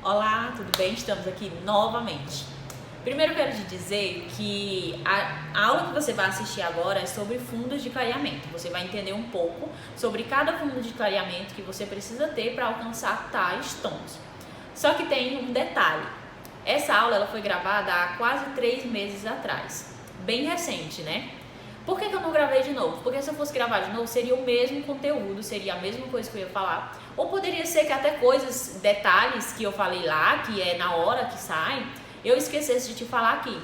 Olá, tudo bem? Estamos aqui novamente. Primeiro eu quero te dizer que a aula que você vai assistir agora é sobre fundos de clareamento. Você vai entender um pouco sobre cada fundo de clareamento que você precisa ter para alcançar tais tons. Só que tem um detalhe. Essa aula ela foi gravada há quase 3 meses atrás. Bem recente, né? Por que eu não gravei de novo? Porque se eu fosse gravar de novo, seria o mesmo conteúdo, seria a mesma coisa que eu ia falar. Ou poderia ser que até coisas, detalhes que eu falei lá, que é na hora que sai, eu esquecesse de te falar aqui.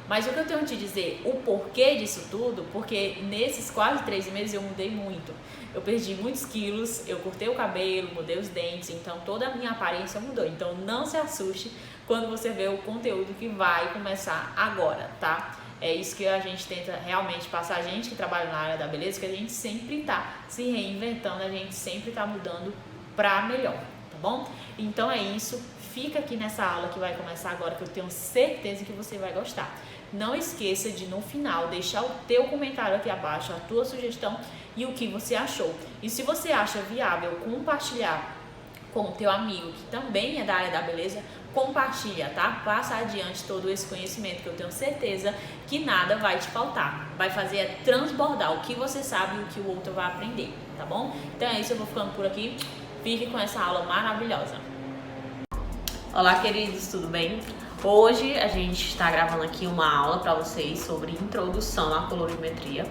Mas o que eu tenho que te dizer, o porquê disso tudo, porque nesses quase 3 meses eu mudei muito. Eu perdi muitos quilos, eu cortei o cabelo, mudei os dentes, então toda a minha aparência mudou. Então não se assuste quando você vê o conteúdo que vai começar agora, tá? É isso que a gente tenta realmente passar, a gente que trabalha na área da beleza, que a gente sempre tá se reinventando, a gente sempre tá mudando pra melhor, tá bom? Então é isso, fica aqui nessa aula que vai começar agora, que eu tenho certeza que você vai gostar. Não esqueça de, no final, deixar o teu comentário aqui abaixo, a tua sugestão e o que você achou. E se você acha viável compartilhar com o teu amigo, que também é da área da beleza, compartilha, tá? Passa adiante todo esse conhecimento, que eu tenho certeza que nada vai te faltar. Vai fazer é transbordar o que você sabe e o que o outro vai aprender, tá bom? Então é isso, eu vou ficando por aqui. Fique com essa aula maravilhosa. Olá, queridos, tudo bem? Hoje a gente está gravando aqui uma aula para vocês sobre introdução à colorimetria.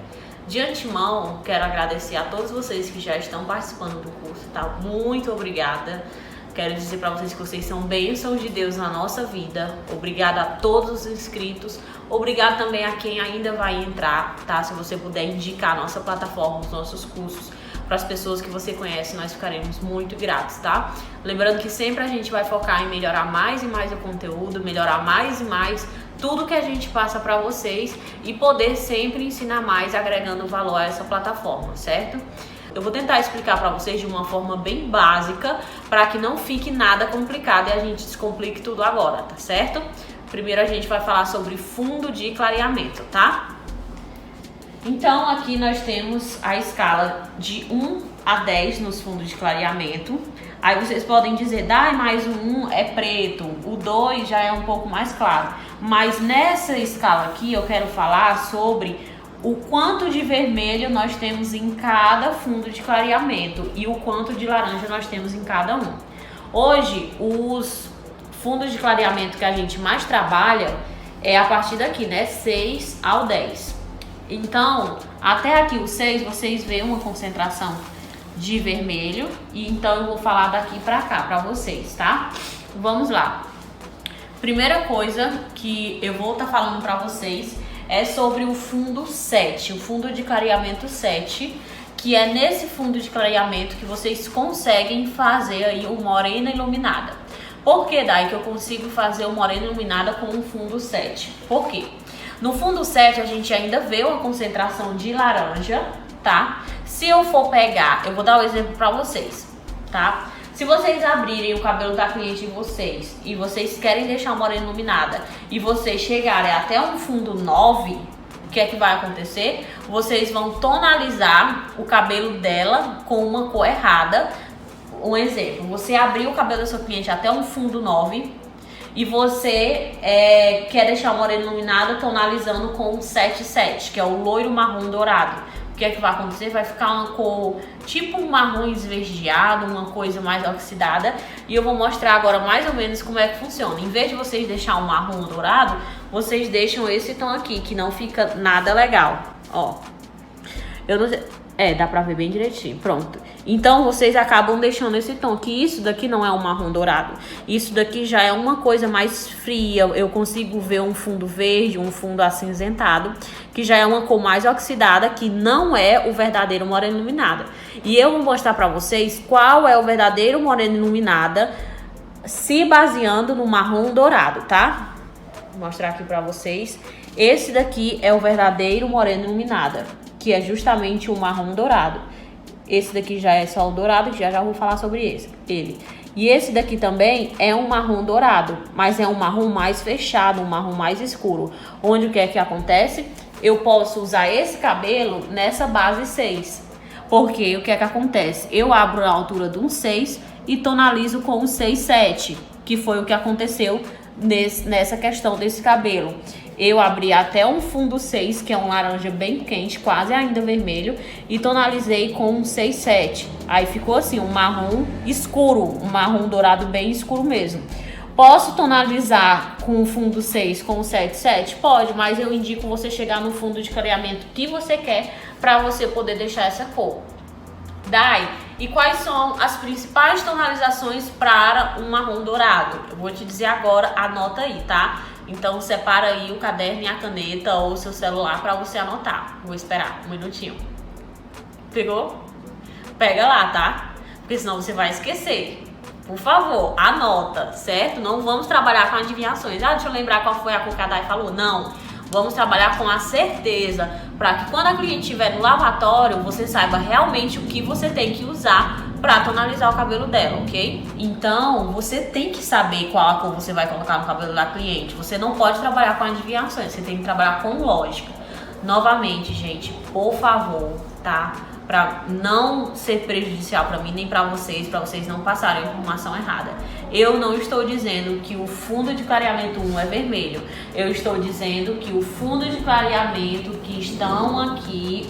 De antemão, quero agradecer a todos vocês que já estão participando do curso, tá? Muito obrigada. Quero dizer para vocês que vocês são bênçãos de Deus na nossa vida. Obrigada a todos os inscritos. Obrigada também a quem ainda vai entrar, tá? Se você puder indicar a nossa plataforma, os nossos cursos para as pessoas que você conhece, nós ficaremos muito gratos, tá? Lembrando que sempre a gente vai focar em melhorar mais e mais o conteúdo, melhorar mais e mais tudo que a gente passa para vocês e poder sempre ensinar mais, agregando valor a essa plataforma, certo? Eu vou tentar explicar para vocês de uma forma bem básica, para que não fique nada complicado e a gente descomplique tudo agora, tá certo? Primeiro a gente vai falar sobre fundo de clareamento, tá? Então aqui nós temos a escala de 1 a 10 nos fundos de clareamento. Aí vocês podem dizer, Dai, mas o 1 é preto, o 2 já é um pouco mais claro. Mas nessa escala aqui eu quero falar sobre o quanto de vermelho nós temos em cada fundo de clareamento e o quanto de laranja nós temos em cada um. Hoje, os fundos de clareamento que a gente mais trabalha é a partir daqui, né? 6 ao 10. Então, até aqui o 6, vocês veem uma concentração de vermelho. E então eu vou falar daqui pra cá, pra vocês, tá? Vamos lá. Primeira coisa que eu vou estar falando pra vocês é sobre o fundo 7, o fundo de clareamento 7, que é nesse fundo de clareamento que vocês conseguem fazer aí o morena iluminada. Por que, Dai, que eu consigo fazer o morena iluminada com o fundo 7? Por quê? No fundo 7 a gente ainda vê uma concentração de laranja, tá? Se eu for pegar, eu vou dar um exemplo pra vocês, tá? Se vocês abrirem o cabelo da cliente de vocês e vocês querem deixar a morena iluminada e vocês chegarem até um fundo 9, o que é que vai acontecer? Vocês vão tonalizar o cabelo dela com uma cor errada. Um exemplo, você abriu o cabelo da sua cliente até um fundo 9 e você quer deixar a morena iluminada tonalizando com 7,7, que é o loiro marrom dourado. O que é que vai acontecer? Vai ficar uma cor tipo um marrom esverdeado, uma coisa mais oxidada. E eu vou mostrar agora mais ou menos como é que funciona. Em vez de vocês deixar um marrom dourado, vocês deixam esse tom aqui, que não fica nada legal. Ó, eu não sei... dá pra ver bem direitinho, pronto. Então vocês acabam deixando esse tom, que isso daqui não é um marrom dourado. Isso daqui já é uma coisa mais fria, eu consigo ver um fundo verde, um fundo acinzentado, que já é uma cor mais oxidada, que não é o verdadeiro morena iluminada. E eu vou mostrar pra vocês qual é o verdadeiro morena iluminada, se baseando no marrom dourado, tá? Vou mostrar aqui pra vocês. Esse daqui é o verdadeiro morena iluminada, que é justamente o marrom dourado. Esse daqui já é só o dourado, que já vou falar sobre ele. E esse daqui também é um marrom dourado, mas é um marrom mais fechado, um marrom mais escuro. Onde o que é que acontece? Eu posso usar esse cabelo nessa base 6. Porque o que é que acontece? Eu abro a altura de um 6 e tonalizo com um 6,7. que foi o que aconteceu nessa questão desse cabelo. Eu abri até um fundo 6, que é um laranja bem quente, quase ainda vermelho, e tonalizei com um 6,7. Aí ficou assim, um marrom escuro, um marrom dourado bem escuro mesmo. Posso tonalizar com o fundo 6 com o 7,7? Pode, mas eu indico você chegar no fundo de clareamento que você quer para você poder deixar essa cor. Dai, e quais são as principais tonalizações para um marrom dourado? Eu vou te dizer agora, anota aí, tá? Então separa aí o caderno e a caneta ou o seu celular para você anotar. Vou esperar um minutinho. Pegou? Pega lá, tá? Porque senão você vai esquecer. Por favor, anota, certo? Não vamos trabalhar com adivinhações. Deixa eu lembrar qual foi a cor que a Dai falou. Não, vamos trabalhar com a certeza, para que quando a cliente estiver no lavatório, você saiba realmente o que você tem que usar para tonalizar o cabelo dela, ok? Então, você tem que saber qual a cor você vai colocar no cabelo da cliente. Você não pode trabalhar com adivinhações, você tem que trabalhar com lógica. Novamente, gente, por favor, tá? Para não ser prejudicial para mim nem para vocês não passarem a informação errada. Eu não estou dizendo que o fundo de clareamento 1 é vermelho. Eu estou dizendo que o fundo de clareamento que estão aqui,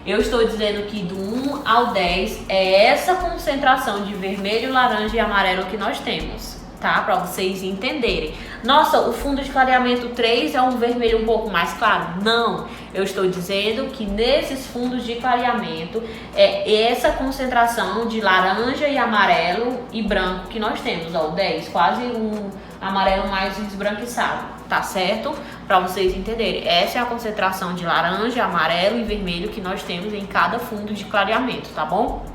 eu estou dizendo que do 1 ao 10 é essa concentração de vermelho, laranja e amarelo que nós temos, tá? Para vocês entenderem. Nossa, o fundo de clareamento 3 é um vermelho um pouco mais claro? Não, eu estou dizendo que nesses fundos de clareamento é essa concentração de laranja e amarelo e branco que nós temos, ó, o 10, quase um amarelo mais esbranquiçado, tá certo? Para vocês entenderem, essa é a concentração de laranja, amarelo e vermelho que nós temos em cada fundo de clareamento, tá bom?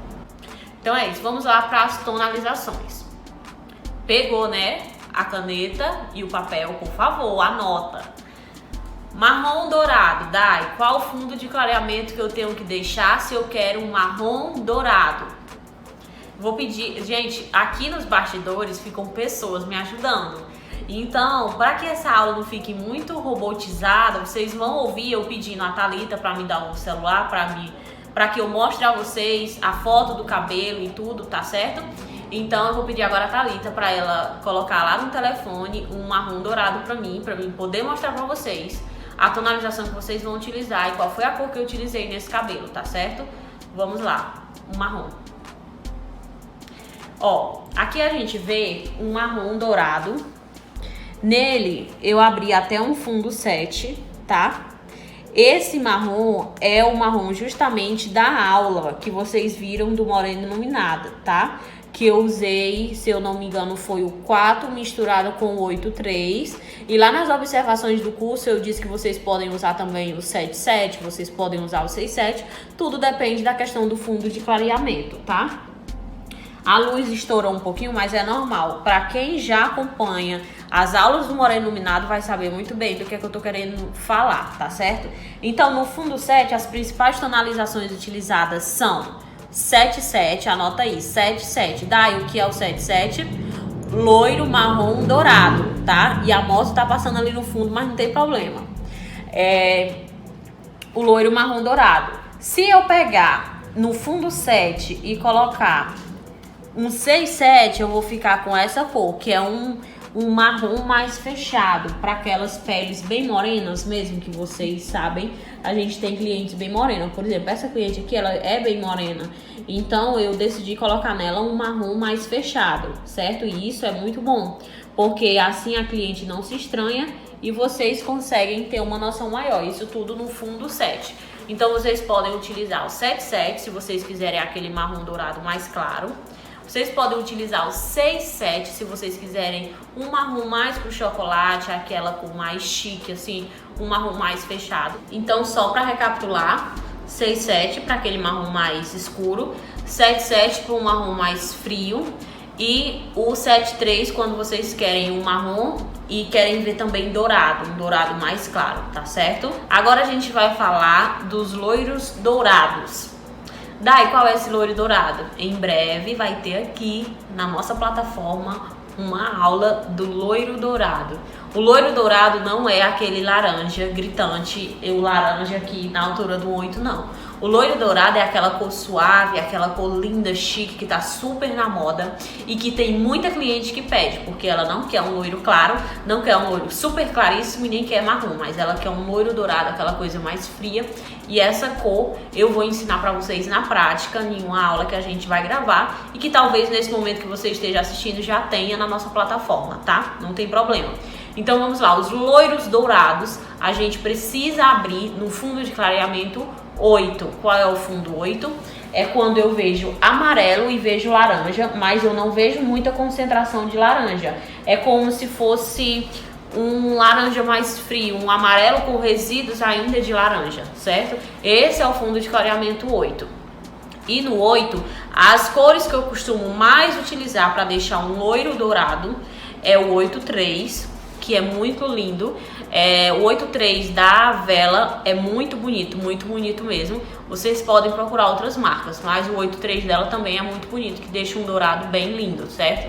Então é isso, vamos lá para as tonalizações. Pegou, né? A caneta e o papel, por favor, anota. Marrom dourado, Dai, qual fundo de clareamento que eu tenho que deixar se eu quero um marrom dourado? Vou pedir, gente, aqui nos bastidores ficam pessoas me ajudando. Então, para que essa aula não fique muito robotizada, vocês vão ouvir eu pedindo a Thalita para me dar um celular para que eu mostre a vocês a foto do cabelo e tudo, tá certo? Então eu vou pedir agora a Thalita para ela colocar lá no telefone um marrom dourado para mim poder mostrar para vocês a tonalização que vocês vão utilizar e qual foi a cor que eu utilizei nesse cabelo, tá certo? Vamos lá, um marrom. Ó, aqui a gente vê um marrom dourado. Nele eu abri até um fundo 7, tá? Esse marrom é o marrom justamente da aula que vocês viram do Morena Iluminada, tá? Que eu usei, se eu não me engano, foi o 4 misturado com o 8,3. E lá nas observações do curso eu disse que vocês podem usar também o 7,7, vocês podem usar o 6,7. Tudo depende da questão do fundo de clareamento, tá? A luz estourou um pouquinho, mas é normal. Para quem já acompanha as aulas do Morena Iluminado vai saber muito bem do que é que eu tô querendo falar, tá certo? Então, no fundo 7, as principais tonalizações utilizadas são 7,7, anota aí, 7,7. Daí, o que é o 7,7? Loiro, marrom, dourado, tá? E a moto tá passando ali no fundo, mas não tem problema. O loiro, marrom, dourado. Se eu pegar no fundo 7 e colocar um 6,7, eu vou ficar com essa cor, que é um marrom mais fechado, para aquelas peles bem morenas mesmo, que vocês sabem, a gente tem clientes bem morenas. Por exemplo, essa cliente aqui, ela é bem morena, então eu decidi colocar nela um marrom mais fechado, certo? E isso é muito bom, porque assim a cliente não se estranha e vocês conseguem ter uma noção maior. Isso tudo no fundo 7. Então vocês podem utilizar o 7,7 se vocês quiserem aquele marrom dourado mais claro. Vocês podem utilizar o 6,7 se vocês quiserem um marrom mais pro chocolate, aquela cor mais chique, assim, um marrom mais fechado. Então, só para recapitular, 6,7 para aquele marrom mais escuro, 7,7 para um marrom mais frio e o 7,3 quando vocês querem um marrom e querem ver também dourado, um dourado mais claro, tá certo? Agora a gente vai falar dos loiros dourados. Dai, qual é esse loiro dourado? Em breve vai ter aqui na nossa plataforma uma aula do loiro dourado. O loiro dourado não é aquele laranja gritante, o laranja aqui na altura do 8, não. O loiro dourado é aquela cor suave, aquela cor linda, chique, que tá super na moda e que tem muita cliente que pede, porque ela não quer um loiro claro, não quer um loiro super claríssimo e nem quer marrom, mas ela quer um loiro dourado, aquela coisa mais fria. E essa cor eu vou ensinar pra vocês na prática, em uma aula que a gente vai gravar e que talvez nesse momento que você esteja assistindo já tenha na nossa plataforma, tá? Não tem problema. Então vamos lá, os loiros dourados a gente precisa abrir no fundo de clareamento 8. Qual é o fundo 8? É quando eu vejo amarelo e vejo laranja, mas eu não vejo muita concentração de laranja. É como se fosse um laranja mais frio, um amarelo com resíduos ainda de laranja, certo? Esse é o fundo de clareamento 8. E no 8, as cores que eu costumo mais utilizar para deixar um loiro dourado é o 8-3, que é muito lindo. O 8-3 da Vela é muito bonito mesmo. Vocês podem procurar outras marcas, mas o 8-3 dela também é muito bonito, que deixa um dourado bem lindo, certo?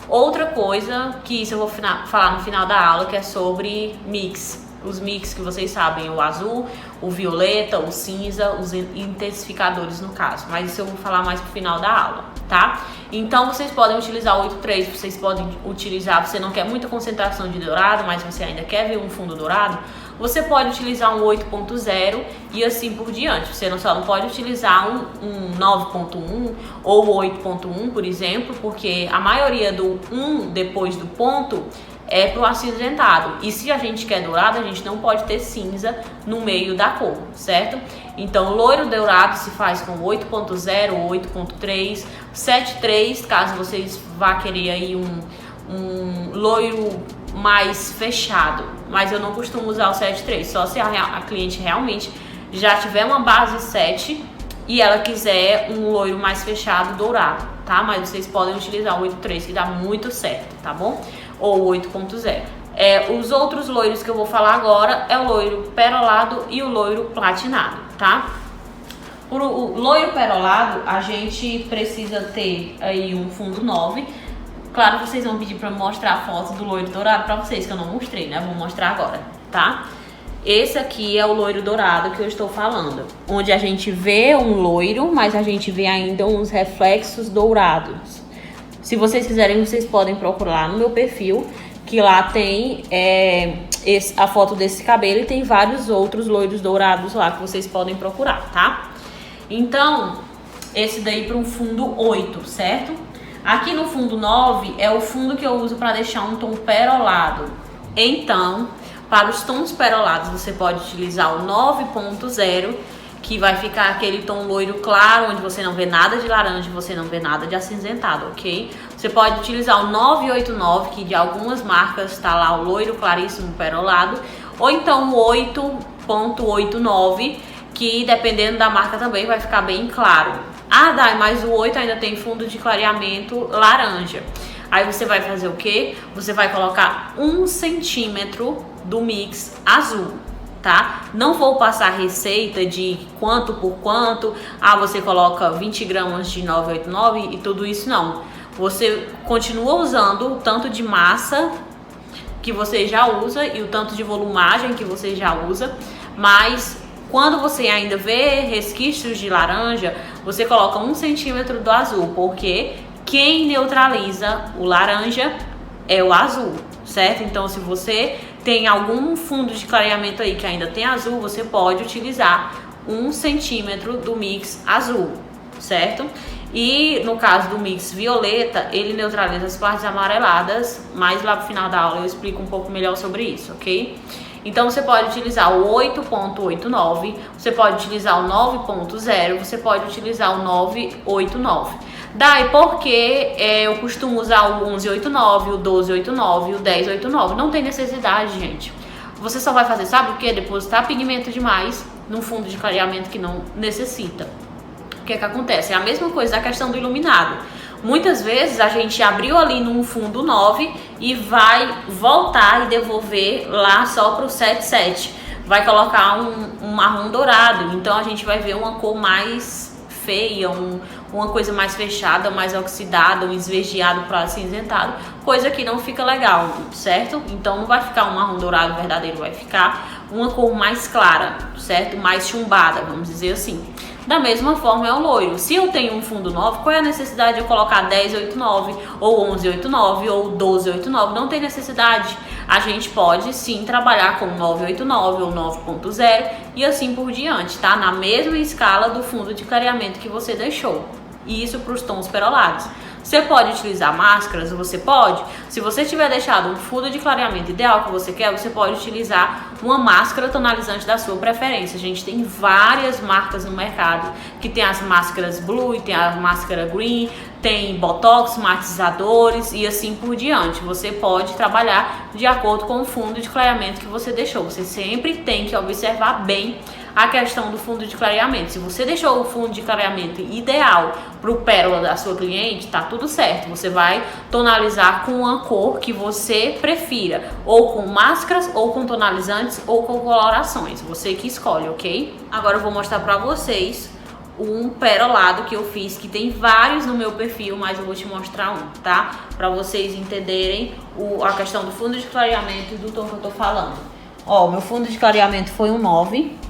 Outra coisa, que isso eu vou falar no final da aula, que é sobre mix. Os mix que vocês sabem, o azul, o violeta, o cinza, os intensificadores no caso. Mas isso eu vou falar mais pro final da aula, tá? Então vocês podem utilizar o 8-3, vocês podem utilizar, você não quer muita concentração de dourado, mas você ainda quer ver um fundo dourado, você pode utilizar um 8.0 e assim por diante. Você só não pode utilizar um 9.1 ou 8.1, por exemplo, porque a maioria do 1 depois do ponto é pro acinzentado. E se a gente quer dourado, a gente não pode ter cinza no meio da cor, certo? Então, loiro dourado se faz com 8.0, 8.3, 7.3, caso vocês vá querer aí um loiro mais fechado. Mas eu não costumo usar o 7.3, só se a cliente realmente já tiver uma base 7 e ela quiser um loiro mais fechado dourado, tá? Mas vocês podem utilizar o 8.3 que dá muito certo, tá bom? Ou 8.0. Os outros loiros que eu vou falar agora é o loiro perolado e o loiro platinado, tá? Para o loiro perolado, a gente precisa ter aí um fundo 9. Claro, vocês vão pedir para mostrar a foto do loiro dourado para vocês, que eu não mostrei, né? Vou mostrar agora, tá? Esse aqui é o loiro dourado que eu estou falando, onde a gente vê um loiro, mas a gente vê ainda uns reflexos dourados. Se vocês quiserem, vocês podem procurar no meu perfil, que lá tem a foto desse cabelo e tem vários outros loiros dourados lá que vocês podem procurar, tá? Então, esse daí para um fundo 8, certo? Aqui no fundo 9 é o fundo que eu uso para deixar um tom perolado. Então, para os tons perolados, você pode utilizar o 9.0, que vai ficar aquele tom loiro claro, onde você não vê nada de laranja, você não vê nada de acinzentado, ok? Você pode utilizar o 989, que de algumas marcas está lá o loiro claríssimo perolado, ou então o 8.89, que dependendo da marca também vai ficar bem claro. Ah, Dai, mas o 8 ainda tem fundo de clareamento laranja. Aí você vai fazer o quê? Você vai colocar 1 centímetro do mix azul, tá? Não vou passar receita de quanto por quanto. Ah, você coloca 20 gramas de 989 e tudo isso, não. Você continua usando o tanto de massa que você já usa e o tanto de volumagem que você já usa, mas quando você ainda vê resquícios de laranja, você coloca 1 centímetro do azul, porque quem neutraliza o laranja é o azul, certo? Então, se você tem algum fundo de clareamento aí que ainda tem azul, você pode utilizar 1 centímetro do mix azul, certo? E no caso do mix violeta, ele neutraliza as partes amareladas, mas lá pro final da aula eu explico um pouco melhor sobre isso, ok? Então você pode utilizar o 8.89, você pode utilizar o 9.0, você pode utilizar o 989. Daí porque eu costumo usar o 11.89, o 12.89, o 10.89. Não tem necessidade, gente. Você só vai fazer, sabe o que? Depositar pigmento demais num fundo de clareamento que não necessita. O que é que acontece? É a mesma coisa da questão do iluminado. Muitas vezes a gente abriu ali num fundo 9 e vai voltar e devolver lá só pro 7.7. Vai colocar um marrom dourado. Então a gente vai ver uma cor mais feia, um uma coisa mais fechada, mais oxidada, um esverdeado para acinzentado, coisa que não fica legal, certo? Então não vai ficar um marrom dourado verdadeiro, vai ficar uma cor mais clara, certo? Mais chumbada, vamos dizer assim. Da mesma forma é o loiro. Se eu tenho um fundo 9, qual é a necessidade de eu colocar 1089 ou 1189 ou 1289? Não tem necessidade. A gente pode sim trabalhar com 989 ou 9.0 e assim por diante, tá? Na mesma escala do fundo de clareamento que você deixou. E isso para os tons perolados. Você pode utilizar máscaras? Você pode. Se você tiver deixado um fundo de clareamento ideal que você quer, você pode utilizar uma máscara tonalizante da sua preferência. A gente tem várias marcas no mercado, que tem as máscaras Blue, tem a máscara Green, tem botox, matizadores e assim por diante. Você pode trabalhar de acordo com o fundo de clareamento que você deixou. Você sempre tem que observar bem a questão do fundo de clareamento. Se você deixou o fundo de clareamento ideal para o pérola da sua cliente, tá tudo certo. Você vai tonalizar com a cor que você prefira, ou com máscaras, ou com tonalizantes, ou com colorações. Você que escolhe, ok? Agora eu vou mostrar para vocês um perolado que eu fiz, que tem vários no meu perfil, mas eu vou te mostrar um, tá? Para vocês entenderem a questão do fundo de clareamento e do tom que eu tô falando. Ó, meu fundo de clareamento foi um 9.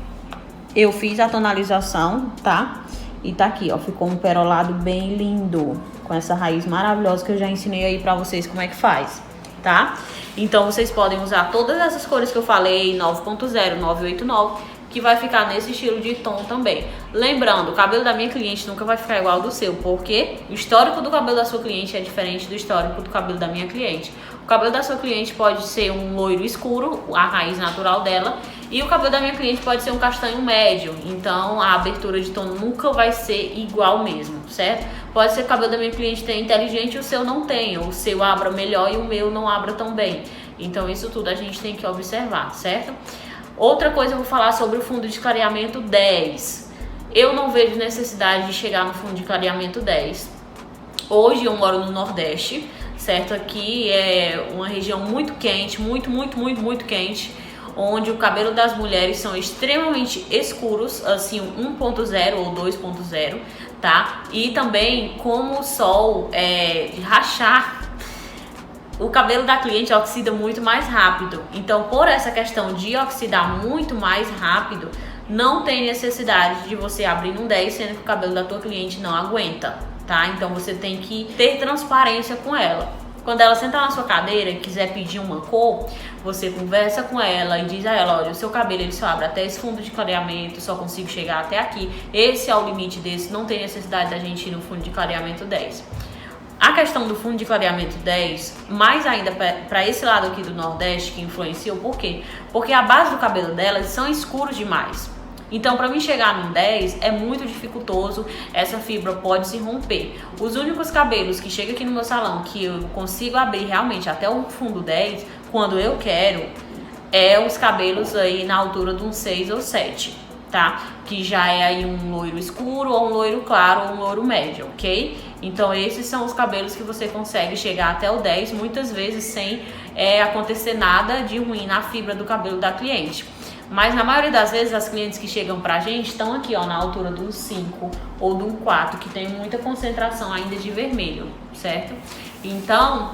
Eu fiz a tonalização, tá? E tá aqui, ó, ficou um perolado bem lindo, com essa raiz maravilhosa que eu já ensinei aí pra vocês como é que faz, tá? Então vocês podem usar todas essas cores que eu falei, 9.0, 989, que vai ficar nesse estilo de tom também. Lembrando, o cabelo da minha cliente nunca vai ficar igual ao do seu, porque o histórico do cabelo da sua cliente é diferente do histórico do cabelo da minha cliente. O cabelo da sua cliente pode ser um loiro escuro, a raiz natural dela, e o cabelo da minha cliente pode ser um castanho médio. Então a abertura de tom nunca vai ser igual mesmo, certo? Pode ser que o cabelo da minha cliente tenha inteligente e o seu não tenha, o seu abra melhor e o meu não abra tão bem. Então isso tudo a gente tem que observar, certo? Outra coisa eu vou falar sobre o fundo de clareamento 10. Eu não vejo necessidade de chegar no fundo de clareamento 10. Hoje eu moro no Nordeste, certo? Aqui é uma região muito quente, muito quente, onde o cabelo das mulheres são extremamente escuros, assim 1.0 ou 2.0, tá? E também como o sol rachar, o cabelo da cliente oxida muito mais rápido. Então, por essa questão de oxidar muito mais rápido, não tem necessidade de você abrir num 10, sendo que o cabelo da tua cliente não aguenta, tá? Então, você tem que ter transparência com ela. Quando ela sentar na sua cadeira e quiser pedir uma cor, você conversa com ela e diz a ela, olha, o seu cabelo ele só abre até esse fundo de clareamento, só consigo chegar até aqui. Esse é o limite desse, não tem necessidade da gente ir no fundo de clareamento 10. A questão do fundo de clareamento 10, mais ainda para esse lado aqui do Nordeste, que influenciou, por quê? Porque a base do cabelo delas são escuros demais. Então, para mim chegar num 10 é muito dificultoso, essa fibra pode se romper. Os únicos cabelos que chegam aqui no meu salão, que eu consigo abrir realmente até o fundo 10, quando eu quero, é os cabelos aí na altura de um 6 ou 7. Tá? Que já é aí um loiro escuro, ou um loiro claro, ou um loiro médio, ok? Então esses são os cabelos que você consegue chegar até o 10, muitas vezes sem acontecer nada de ruim na fibra do cabelo da cliente. Mas na maioria das vezes as clientes que chegam pra gente estão aqui, ó, na altura do 5 ou do 4, que tem muita concentração ainda de vermelho, certo? Então,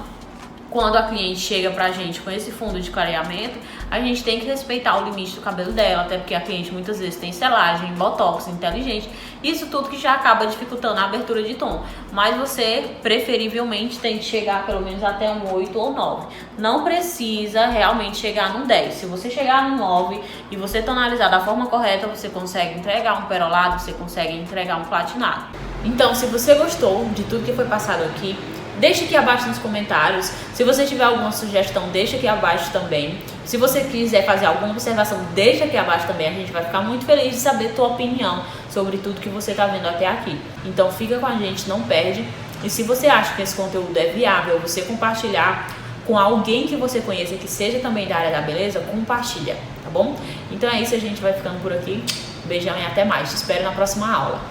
quando a cliente chega pra gente com esse fundo de clareamento, a gente tem que respeitar o limite do cabelo dela, até porque a cliente muitas vezes tem selagem, botox, inteligente, isso tudo que já acaba dificultando a abertura de tom. Mas você, preferivelmente, tem que chegar pelo menos até um 8 ou 9. Não precisa realmente chegar num 10. Se você chegar no 9 e você tonalizar da forma correta, você consegue entregar um perolado, você consegue entregar um platinado. Então, se você gostou de tudo que foi passado aqui, deixa aqui abaixo nos comentários. Se você tiver alguma sugestão, deixa aqui abaixo também. Se você quiser fazer alguma observação, deixa aqui abaixo também. A gente vai ficar muito feliz de saber a tua opinião sobre tudo que você está vendo até aqui. Então fica com a gente, não perde. E se você acha que esse conteúdo é viável, você compartilhar com alguém que você conheça, que seja também da área da beleza, compartilha, tá bom? Então é isso, a gente vai ficando por aqui. Beijão e até mais. Te espero na próxima aula.